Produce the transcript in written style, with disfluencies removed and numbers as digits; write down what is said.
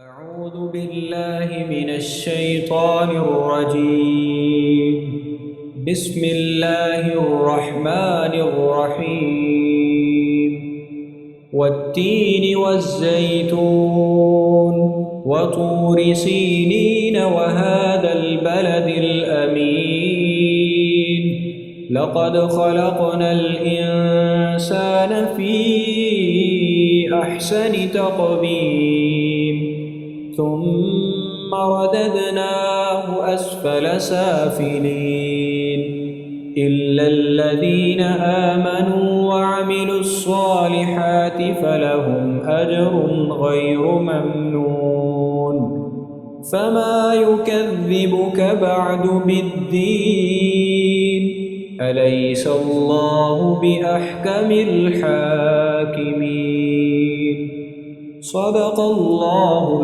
أعوذ بالله من الشيطان الرجيم. بسم الله الرحمن الرحيم. والتين والزيتون وطور سينين وهذا البلد الأمين لقد خلقنا الإنسان في أحسن تقويم ثم رددناه أسفل سافلين إلا الذين آمنوا وعملوا الصالحات فلهم أجر غير ممنون. فما يكذبك بعد بالدين؟ أليس الله بأحكم الحاكمين؟ صدق الله